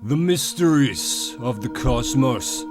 The mysteries of the cosmos.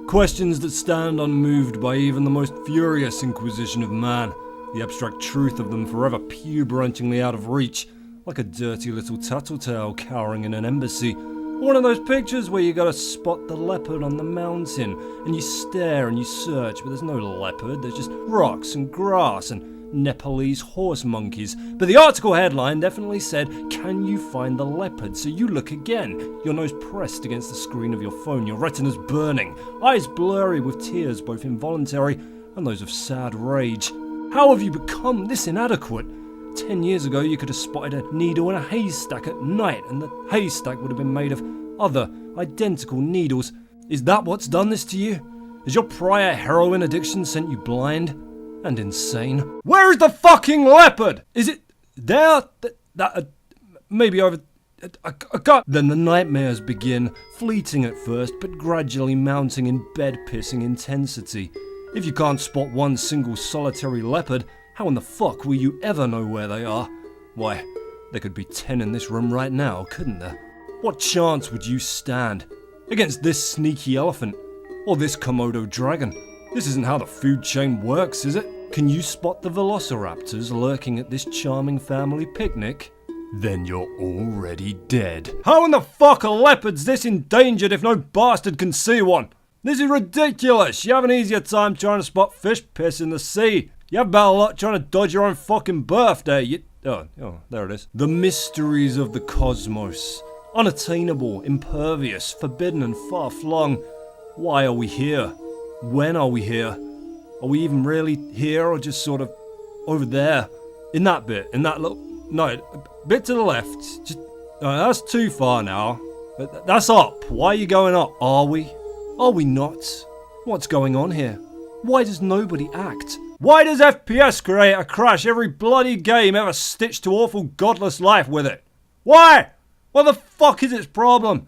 Questions that stand unmoved by even the most furious inquisition of man. The abstract truth of them forever pube-wrenchingly out of reach, like a dirty little tattletale cowering in an embassy. One of those pictures where you gotta spot the leopard on the mountain, and you stare and you search, but there's no leopard, there's just rocks and grass and Nepalese horse monkeys. But the article headline definitely said, "Can you find the leopard?" So you look again, your nose pressed against the screen of your phone, your retinas burning, eyes blurry with tears both involuntary and those of sad rage. How have you become this inadequate? 10 years ago you could have spotted a needle in a haystack at night, and the haystack would have been made of other, identical needles. Is that what's done this to you? Has your prior heroin addiction sent you blind and insane? Where is the fucking leopard? Is it there? Maybe over... I can't... Then the nightmares begin, fleeting at first, but gradually mounting in bed-pissing intensity. If you can't spot one single solitary leopard, how in the fuck will you ever know where they are? Why, there could be 10 in this room right now, couldn't there? What chance would you stand against this sneaky elephant? Or this Komodo dragon? This isn't how the food chain works, is it? Can you spot the velociraptors lurking at this charming family picnic? Then you're already dead. How in the fuck are leopards this endangered if no bastard can see one? This is ridiculous! You have an easier time trying to spot fish piss in the sea. You have better luck trying to dodge your own fucking birthday. Oh, there it is. The mysteries of the cosmos. Unattainable, impervious, forbidden and far-flung. Why are we here? When are we here? Are we even really here, or just sort of over there? In that bit, in that little... No, a bit to the left. Just... No, that's too far now. That's up. Why are you going up? Are we? Are we not? What's going on here? Why does nobody act? Why does FPS Creator crash every bloody game ever stitched to awful godless life with it? Why? What the fuck is its problem?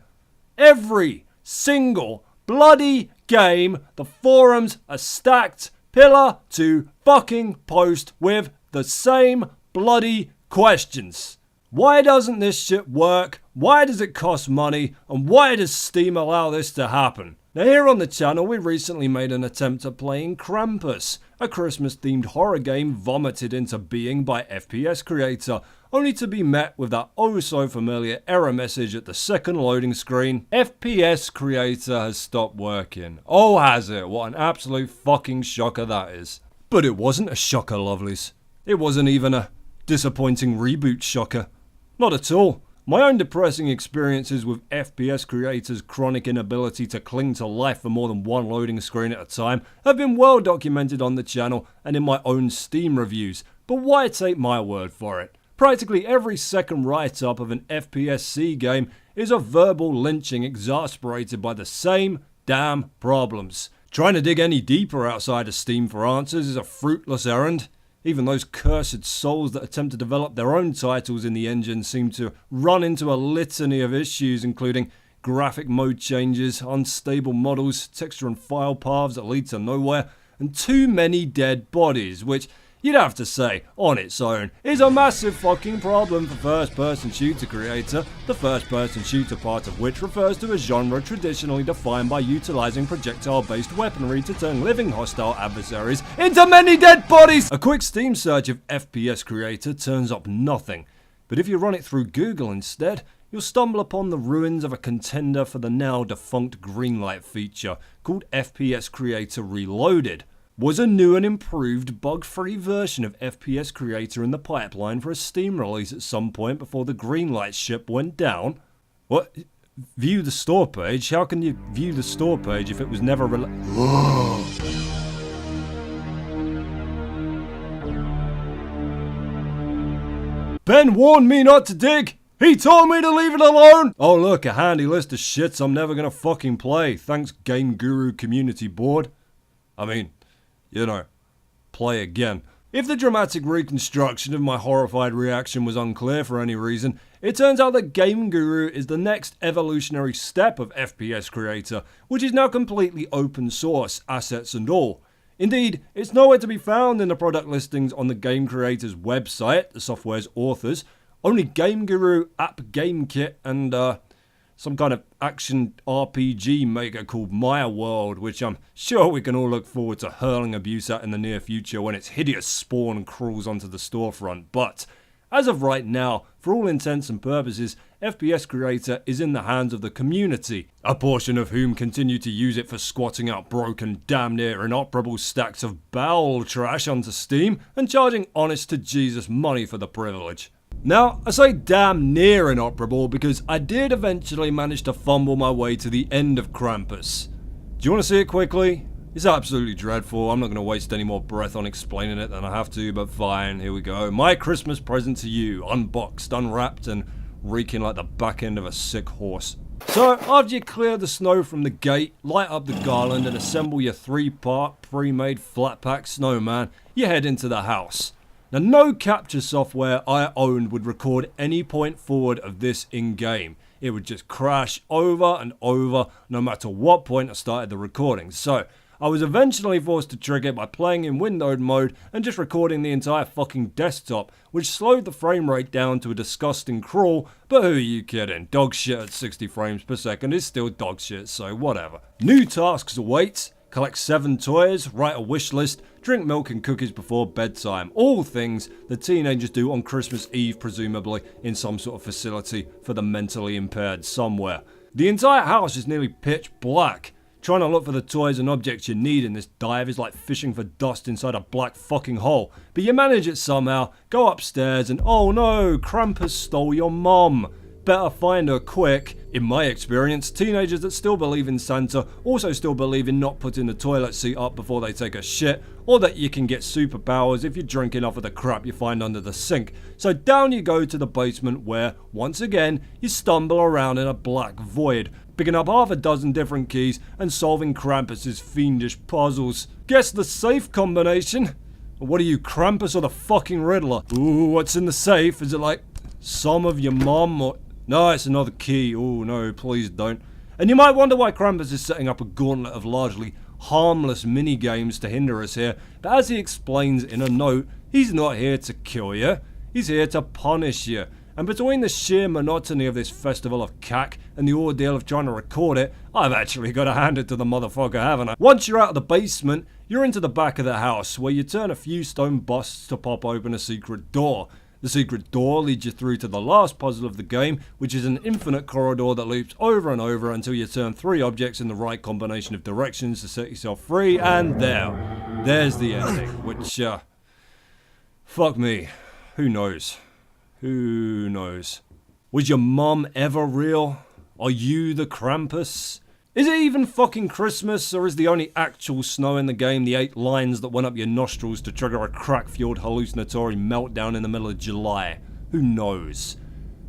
Every single bloody game, the forums are stacked pillar to fucking post with the same bloody questions. Why doesn't this shit work? Why does it cost money? And why does Steam allow this to happen? Now here on the channel we recently made an attempt at playing Krampus, a Christmas themed horror game vomited into being by FPS Creator, only to be met with that oh so familiar error message at the second loading screen. FPS Creator has stopped working. Oh has it? What an absolute fucking shocker that is. But it wasn't a shocker, lovelies. It wasn't even a disappointing reboot shocker. Not at all. My own depressing experiences with FPS Creator's chronic inability to cling to life for more than one loading screen at a time have been well documented on the channel and in my own Steam reviews, but why take my word for it? Practically every second write-up of an FPSC game is a verbal lynching exasperated by the same damn problems. Trying to dig any deeper outside of Steam for answers is a fruitless errand. Even those cursed souls that attempt to develop their own titles in the engine seem to run into a litany of issues, including graphic mode changes, unstable models, texture and file paths that lead to nowhere, and too many dead bodies, which you'd have to say, on its own, is a massive fucking problem for first-person shooter creator, the first-person shooter part of which refers to a genre traditionally defined by utilizing projectile-based weaponry to turn living hostile adversaries into many dead bodies! A quick Steam search of FPS Creator turns up nothing, but if you run it through Google instead, you'll stumble upon the ruins of a contender for the now defunct Greenlight feature, called FPS Creator Reloaded. Was a new and improved bug-free version of FPS Creator in the pipeline for a Steam release at some point before the Greenlight ship went down? What? View the store page? How can you view the store page if it was never Ben warned me not to dig! He told me to leave it alone! Oh look, a handy list of shits I'm never gonna fucking play. Thanks Game Guru Community Board. I mean... you know, play again. If the dramatic reconstruction of my horrified reaction was unclear for any reason, it turns out that Game Guru is the next evolutionary step of FPS Creator, which is now completely open source, assets and all. Indeed, it's nowhere to be found in the product listings on the game creator's website, the software's authors, only Game Guru, App Game Kit, and some kind of action RPG maker called Maya World, which I'm sure we can all look forward to hurling abuse at in the near future when its hideous spawn crawls onto the storefront. But as of right now, for all intents and purposes, FPS Creator is in the hands of the community, a portion of whom continue to use it for squatting out broken, damn near inoperable stacks of bowel trash onto Steam and charging honest to Jesus money for the privilege. Now, I say damn near inoperable because I did eventually manage to fumble my way to the end of Krampus. Do you want to see it quickly? It's absolutely dreadful. I'm not going to waste any more breath on explaining it than I have to, but fine, here we go. My Christmas present to you, unboxed, unwrapped, and reeking like the back end of a sick horse. So, after you clear the snow from the gate, light up the garland, and assemble your 3-part pre-made flat pack snowman, you head into the house. Now, no capture software I owned would record any point forward of this in-game. It would just crash over and over, no matter what point I started the recording. So, I was eventually forced to trick it by playing in windowed mode and just recording the entire fucking desktop, which slowed the frame rate down to a disgusting crawl, but who are you kidding? Dog shit at 60 frames per second is still dog shit, so whatever. New tasks await. Collect 7 toys, write a wish list, drink milk and cookies before bedtime. All things that teenagers do on Christmas Eve, presumably, in some sort of facility for the mentally impaired somewhere. The entire house is nearly pitch black. Trying to look for the toys and objects you need in this dive is like fishing for dust inside a black fucking hole. But you manage it somehow, go upstairs and oh no, Krampus stole your mom. Better find her quick. In my experience, teenagers that still believe in Santa also still believe in not putting the toilet seat up before they take a shit, or that you can get superpowers if you drink enough of the crap you find under the sink. So down you go to the basement where, once again, you stumble around in a black void, picking up half a dozen different keys and solving Krampus's fiendish puzzles. Guess the safe combination? What are you, Krampus or the fucking Riddler? Ooh, what's in the safe? Is it like some of your mom or... No, it's another key. Oh no, please don't. And you might wonder why Krampus is setting up a gauntlet of largely harmless mini-games to hinder us here, but as he explains in a note, he's not here to kill you, he's here to punish you. And between the sheer monotony of this festival of cack and the ordeal of trying to record it, I've actually got to hand it to the motherfucker, haven't I? Once you're out of the basement, you're into the back of the house, where you turn a few stone busts to pop open a secret door. The secret door leads you through to the last puzzle of the game, which is an infinite corridor that loops over and over until you turn 3 objects in the right combination of directions to set yourself free, and there's the ending, which, fuck me, who knows? Who knows? Was your mum ever real? Are you the Krampus? Is it even fucking Christmas, or is the only actual snow in the game the 8 lines that went up your nostrils to trigger a crack-fueled hallucinatory meltdown in the middle of July? Who knows?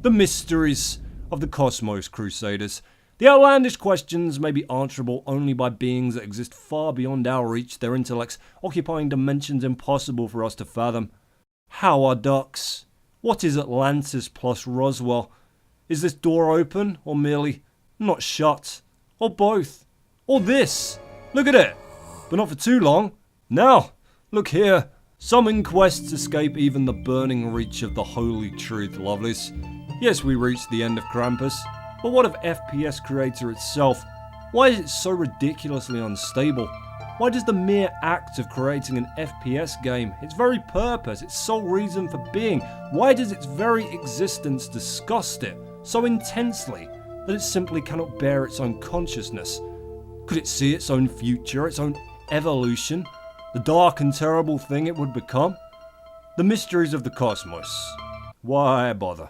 The mysteries of the cosmos, Crusaders. The outlandish questions may be answerable only by beings that exist far beyond our reach, their intellects occupying dimensions impossible for us to fathom. How are ducks? What is Atlantis plus Roswell? Is this door open, or merely not shut? Or both. Or this. Look at it. But not for too long. Now, look here. Some inquests escape even the burning reach of the holy truth, lovelies. Yes, we reached the end of Krampus. But what of FPS Creator itself? Why is it so ridiculously unstable? Why does the mere act of creating an FPS game, its very purpose, its sole reason for being, why does its very existence disgust it so intensely that it simply cannot bear its own consciousness? Could it see its own future, its own evolution, the dark and terrible thing it would become? The mysteries of the cosmos. Why bother?